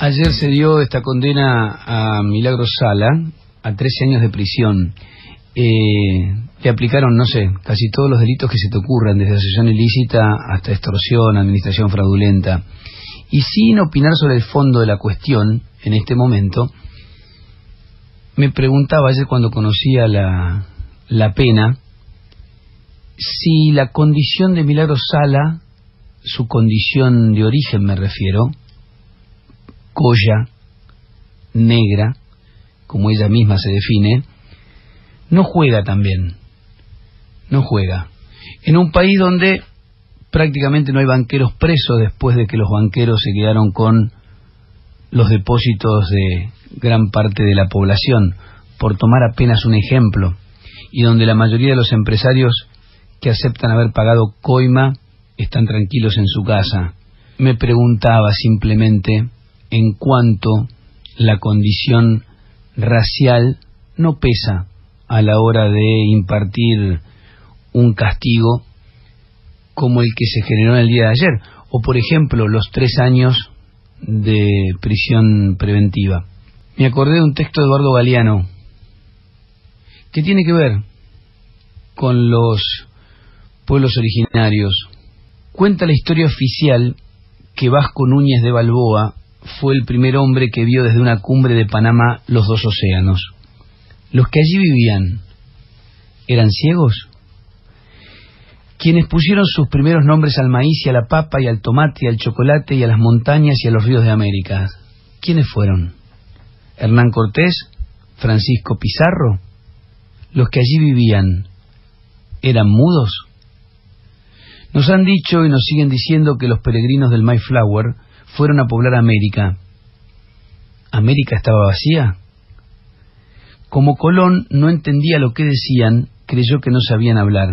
Ayer se dio esta condena a Milagro Sala a 13 años de prisión. Le aplicaron, no sé, casi todos los delitos que se te ocurran, desde asociación ilícita hasta extorsión, administración fraudulenta. Y sin opinar sobre el fondo de la cuestión, en este momento, me preguntaba ayer cuando conocía la pena, si la condición de Milagro Sala, su condición de origen me refiero, colla, negra, como ella misma se define, no juega tan bien. No juega. En un país donde prácticamente no hay banqueros presos después de que los banqueros se quedaron con los depósitos de gran parte de la población, por tomar apenas un ejemplo, y donde la mayoría de los empresarios que aceptan haber pagado coima están tranquilos en su casa. Me preguntaba simplemente en cuanto la condición racial no pesa a la hora de impartir un castigo como el que se generó en el día de ayer, o por ejemplo los 3 años de prisión preventiva. Me acordé de un texto de Eduardo Galeano que tiene que ver con los pueblos originarios. Cuenta la historia oficial que Vasco Núñez de Balboa fue el primer hombre que vio desde una cumbre de Panamá los 2 océanos. Los que allí vivían, ¿eran ciegos? Quienes pusieron sus primeros nombres al maíz y a la papa y al tomate y al chocolate y a las montañas y a los ríos de América, ¿quiénes fueron? ¿Hernán Cortés? ¿Francisco Pizarro? ¿Los que allí vivían eran mudos? Nos han dicho y nos siguen diciendo que los peregrinos del Mayflower fueron a poblar América. ¿América estaba vacía? Como Colón no entendía lo que decían, creyó que no sabían hablar.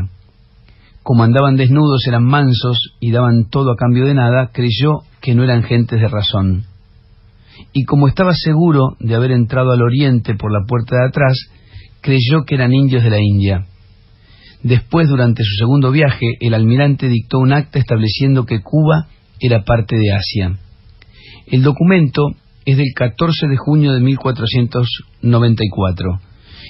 Como andaban desnudos, eran mansos y daban todo a cambio de nada, creyó que no eran gentes de razón. Y como estaba seguro de haber entrado al oriente por la puerta de atrás, creyó que eran indios de la India. Después, durante su segundo viaje, el almirante dictó un acta estableciendo que Cuba era parte de Asia. El documento es del 14 de junio de 1494.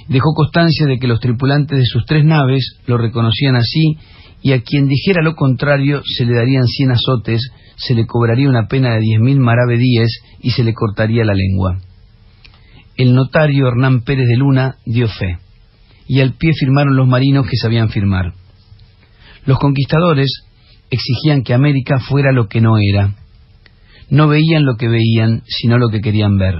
Dejó constancia de que los tripulantes de sus 3 naves lo reconocían así, y a quien dijera lo contrario se le darían 100 azotes, se le cobraría una pena de 10.000 maravedíes y se le cortaría la lengua. El notario Hernán Pérez de Luna dio fe, y al pie firmaron los marinos que sabían firmar. Los conquistadores exigían que América fuera lo que no era. No veían lo que veían, sino lo que querían ver.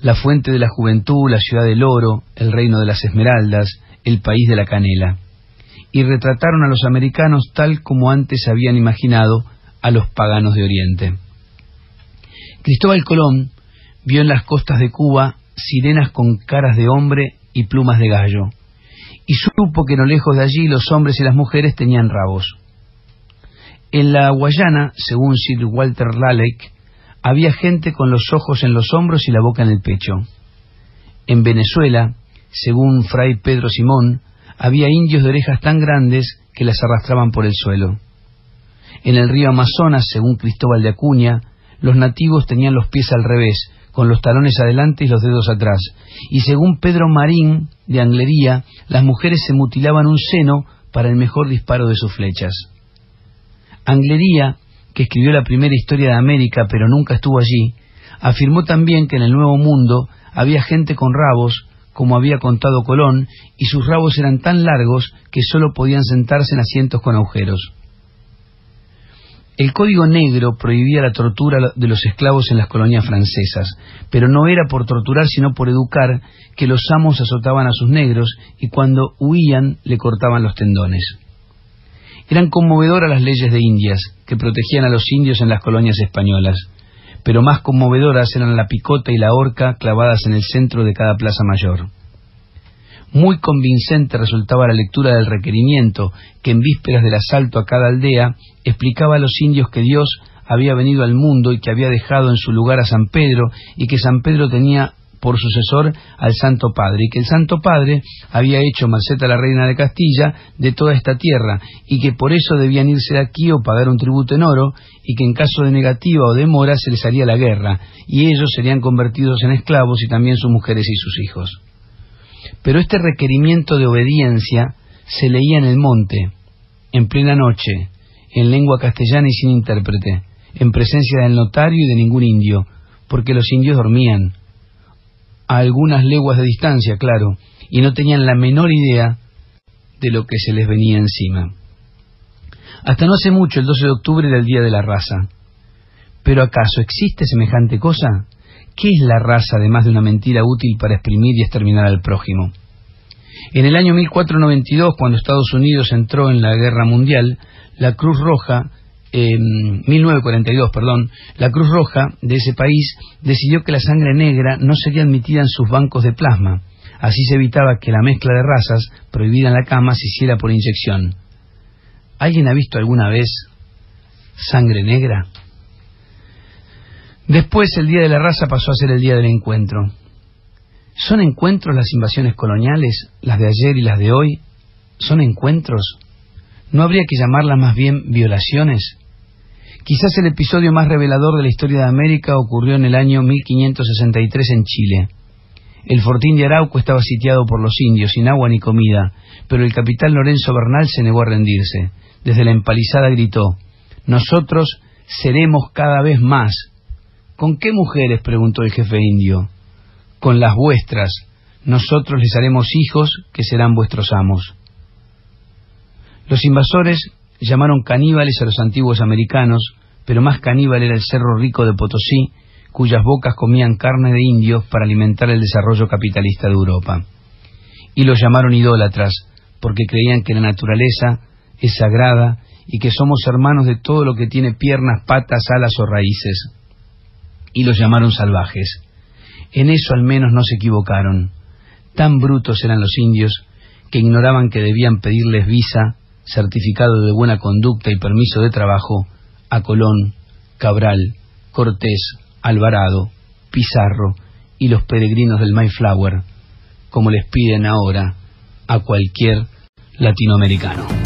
La fuente de la juventud, la ciudad del oro, el reino de las esmeraldas, el país de la canela. Y retrataron a los americanos tal como antes habían imaginado a los paganos de Oriente. Cristóbal Colón vio en las costas de Cuba sirenas con caras de hombre y plumas de gallo, y supo que no lejos de allí los hombres y las mujeres tenían rabos. En la Guayana, según Sir Walter Raleigh, había gente con los ojos en los hombros y la boca en el pecho. En Venezuela, según Fray Pedro Simón, había indios de orejas tan grandes que las arrastraban por el suelo. En el río Amazonas, según Cristóbal de Acuña, los nativos tenían los pies al revés, con los talones adelante y los dedos atrás. Y según Pedro Marín de Anglería, las mujeres se mutilaban un seno para el mejor disparo de sus flechas. Anglería, que escribió la primera historia de América pero nunca estuvo allí, afirmó también que en el Nuevo Mundo había gente con rabos, como había contado Colón, y sus rabos eran tan largos que solo podían sentarse en asientos con agujeros. El Código Negro prohibía la tortura de los esclavos en las colonias francesas, pero no era por torturar sino por educar que los amos azotaban a sus negros y cuando huían le cortaban los tendones. Eran conmovedoras las leyes de Indias, que protegían a los indios en las colonias españolas, pero más conmovedoras eran la picota y la horca clavadas en el centro de cada plaza mayor. Muy convincente resultaba la lectura del requerimiento, que en vísperas del asalto a cada aldea explicaba a los indios que Dios había venido al mundo y que había dejado en su lugar a San Pedro, y que San Pedro tenía por sucesor al Santo Padre, y que el Santo Padre había hecho merced a la reina de Castilla de toda esta tierra, y que por eso debían irse de aquí o pagar un tributo en oro, y que en caso de negativa o demora se les haría la guerra, y ellos serían convertidos en esclavos y también sus mujeres y sus hijos. Pero este requerimiento de obediencia se leía en el monte, en plena noche, en lengua castellana y sin intérprete, en presencia del notario y de ningún indio, porque los indios dormían, a algunas leguas de distancia, claro, y no tenían la menor idea de lo que se les venía encima. Hasta no hace mucho, el 12 de octubre era el Día de la Raza. ¿Pero acaso existe semejante cosa? ¿Qué es la raza además de una mentira útil para exprimir y exterminar al prójimo? En el año 1492, cuando Estados Unidos entró en la Guerra Mundial, la Cruz Roja, 1942, la Cruz Roja de ese país decidió que la sangre negra no sería admitida en sus bancos de plasma. Así se evitaba que la mezcla de razas prohibida en la cama se hiciera por inyección. ¿Alguien ha visto alguna vez sangre negra? Después el Día de la Raza pasó a ser el Día del Encuentro. ¿Son encuentros las invasiones coloniales, las de ayer y las de hoy? ¿Son encuentros? ¿No habría que llamarlas más bien violaciones? Quizás el episodio más revelador de la historia de América ocurrió en el año 1563 en Chile. El fortín de Arauco estaba sitiado por los indios, sin agua ni comida, pero el capitán Lorenzo Bernal se negó a rendirse. Desde la empalizada gritó: «Nosotros seremos cada vez más». «¿Con qué mujeres?», preguntó el jefe indio. «Con las vuestras. Nosotros les haremos hijos que serán vuestros amos». Los invasores llamaron caníbales a los antiguos americanos, pero más caníbal era el Cerro Rico de Potosí, cuyas bocas comían carne de indios para alimentar el desarrollo capitalista de Europa. Y los llamaron idólatras, porque creían que la naturaleza es sagrada y que somos hermanos de todo lo que tiene piernas, patas, alas o raíces. Y los llamaron salvajes. En eso al menos no se equivocaron. Tan brutos eran los indios que ignoraban que debían pedirles visa, certificado de buena conducta y permiso de trabajo a Colón, Cabral, Cortés, Alvarado, Pizarro y los peregrinos del Mayflower, como les piden ahora a cualquier latinoamericano.